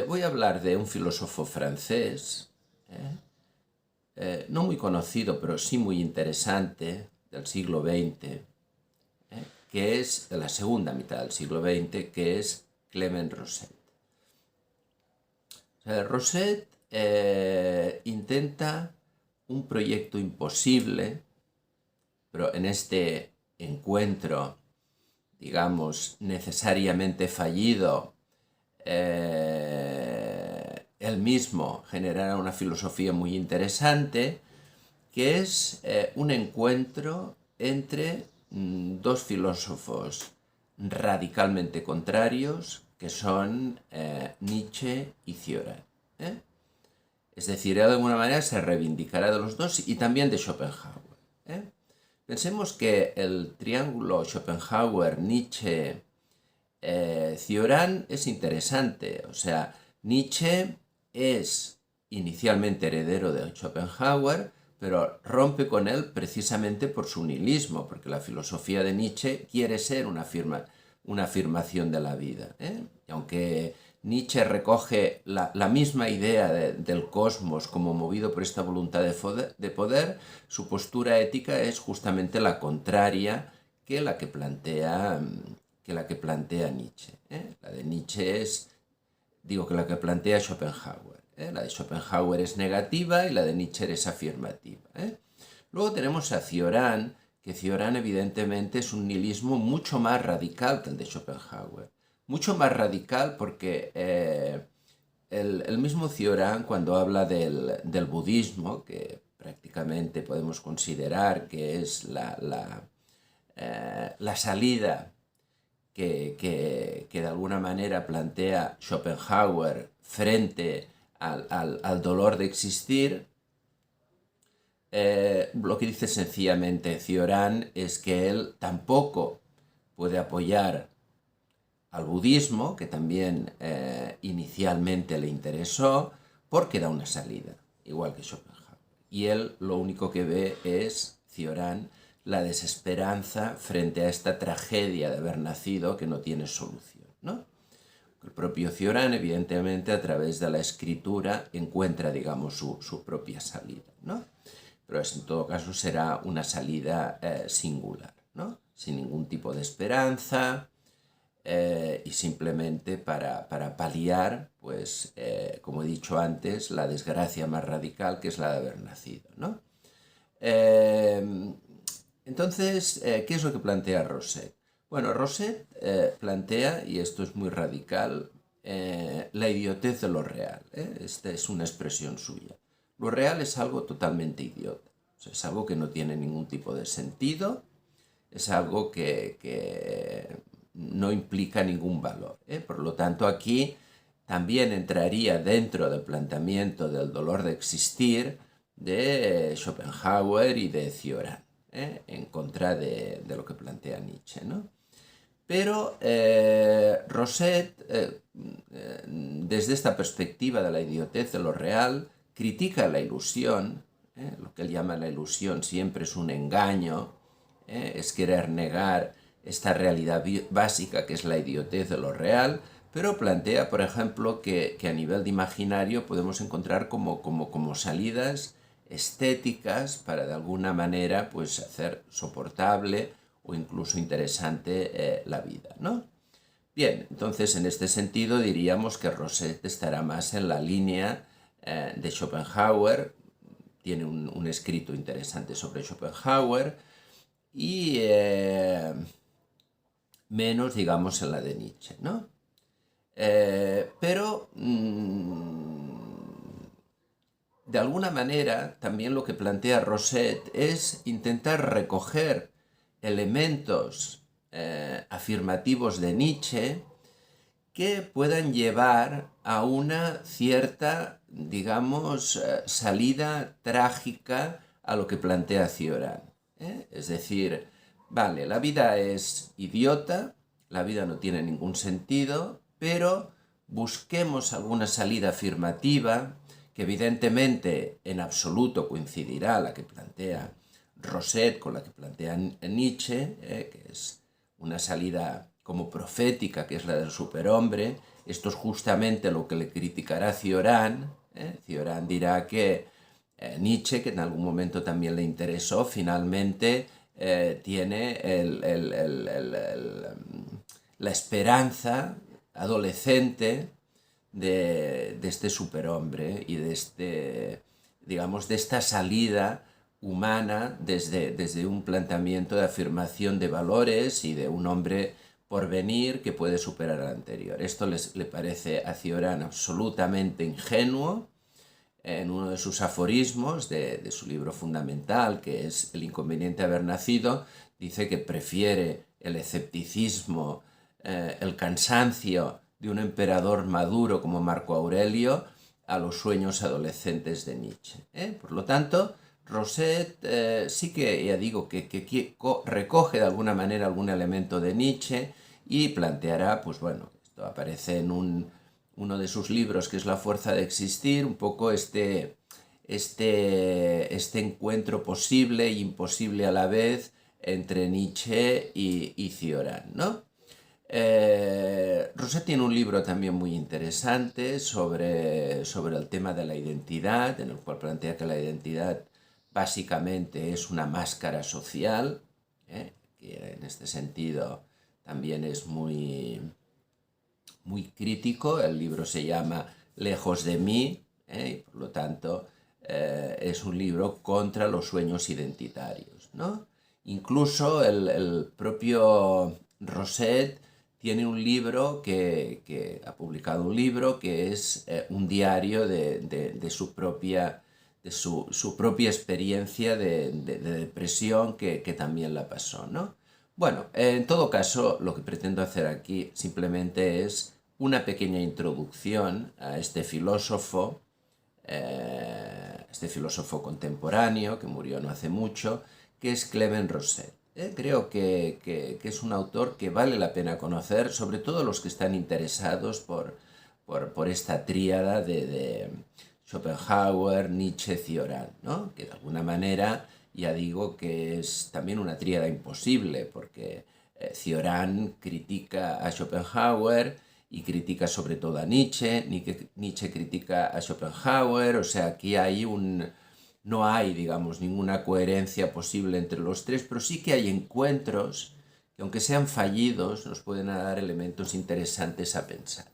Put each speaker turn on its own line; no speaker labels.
Voy a hablar de un filósofo francés, no muy conocido, pero sí muy interesante, del siglo XX, que es de la segunda mitad del siglo XX, que es Clément Rosset. Rosset intenta un proyecto imposible, pero en este encuentro, digamos, necesariamente fallido, él mismo generará una filosofía muy interesante, que es un encuentro entre dos filósofos radicalmente contrarios, que son Nietzsche y Cioran. Es decir, de alguna manera se reivindicará de los dos y también de Schopenhauer. Pensemos que el triángulo Schopenhauer-Nietzsche-Cioran es interesante. O sea, Nietzsche es inicialmente heredero de Schopenhauer, pero rompe con él precisamente por su nihilismo, porque la filosofía de Nietzsche quiere ser una afirmación de la vida. Y aunque Nietzsche recoge la misma idea del cosmos como movido por esta voluntad de poder, su postura ética es justamente la contraria que la que plantea Nietzsche. La de Nietzsche es, digo que la que plantea Schopenhauer. La de Schopenhauer es negativa y la de Nietzsche es afirmativa. Luego tenemos a Cioran, que Cioran evidentemente es un nihilismo mucho más radical que el de Schopenhauer. Mucho más radical porque el mismo Cioran, cuando habla del budismo, que prácticamente podemos considerar que es la salida que de alguna manera plantea Schopenhauer frente al dolor de existir, lo que dice sencillamente Cioran es que él tampoco puede apoyar al budismo, que también inicialmente le interesó, porque da una salida, igual que Schopenhauer. Y él lo único que ve es, Cioran, la desesperanza frente a esta tragedia de haber nacido que no tiene solución, ¿no? El propio Cioran, evidentemente, a través de la escritura encuentra, digamos, su propia salida, ¿no? Pero en todo caso será una salida singular, ¿no? Sin ningún tipo de esperanza, y simplemente para paliar, pues, como he dicho antes, la desgracia más radical, que es la de haber nacido, ¿no? Entonces, ¿qué es lo que plantea Rosset? Bueno, Rosset plantea, y esto es muy radical, la idiotez de lo real. Esta es una expresión suya. Lo real es algo totalmente idiota. O sea, es algo que no tiene ningún tipo de sentido, es algo que no implica ningún valor. Por lo tanto, aquí también entraría dentro del planteamiento del dolor de existir de Schopenhauer y de Cioran, en contra de lo que plantea Nietzsche, ¿no? Pero Rosset, desde esta perspectiva de la idiotez de lo real, critica la ilusión. Lo que él llama la ilusión siempre es un engaño, es querer negar esta realidad básica que es la idiotez de lo real, pero plantea, por ejemplo, que a nivel de imaginario podemos encontrar como salidas estéticas para de alguna manera pues hacer soportable o incluso interesante la vida, ¿no? Bien, entonces en este sentido diríamos que Rosset estará más en la línea de Schopenhauer, tiene un escrito interesante sobre Schopenhauer y menos, digamos, en la de Nietzsche, ¿no? Pero de alguna manera también lo que plantea Rosset es intentar recoger elementos afirmativos de Nietzsche que puedan llevar a una cierta, digamos, salida trágica a lo que plantea Cioran. Es decir, vale, la vida es idiota, la vida no tiene ningún sentido, pero busquemos alguna salida afirmativa que evidentemente en absoluto coincidirá la que plantea Rosset con la que plantea Nietzsche, que es una salida como profética, que es la del superhombre, Esto es justamente lo que le criticará Cioran. Cioran dirá que Nietzsche, que en algún momento también le interesó, finalmente tiene la esperanza adolescente de este superhombre y digamos, de esta salida humana desde un planteamiento de afirmación de valores y de un hombre por venir que puede superar al anterior. Esto le parece a Cioran absolutamente ingenuo. En uno de sus aforismos de su libro fundamental, que es El inconveniente de haber nacido, dice que prefiere el escepticismo, el cansancio de un emperador maduro como Marco Aurelio a los sueños adolescentes de Nietzsche. Por lo tanto, Rosset sí que, ya digo, que recoge de alguna manera algún elemento de Nietzsche y planteará, pues bueno, esto aparece en uno de sus libros, que es La fuerza de existir, un poco este encuentro posible e imposible a la vez entre Nietzsche y Cioran, ¿no? Rosset tiene un libro también muy interesante sobre el tema de la identidad, en el cual plantea que la identidad básicamente es una máscara social, que en este sentido también es muy crítico. El libro se llama Lejos de mí, y por lo tanto es un libro contra los sueños identitarios, ¿no? Incluso el propio Rosset tiene un libro que ha publicado un libro que es un diario de su propia experiencia de depresión que también la pasó, ¿no? Bueno, en todo caso, lo que pretendo hacer aquí simplemente es una pequeña introducción a este filósofo contemporáneo que murió no hace mucho, que es Clement Rosset. Creo que es un autor que vale la pena conocer, sobre todo los que están interesados por esta tríada de Schopenhauer, Nietzsche, Cioran, ¿no? Que de alguna manera, ya digo que es también una tríada imposible, porque Cioran critica a Schopenhauer y critica sobre todo a Nietzsche, Nietzsche critica a Schopenhauer, o sea, aquí no hay, digamos, ninguna coherencia posible entre los tres, pero sí que hay encuentros que, aunque sean fallidos, nos pueden dar elementos interesantes a pensar.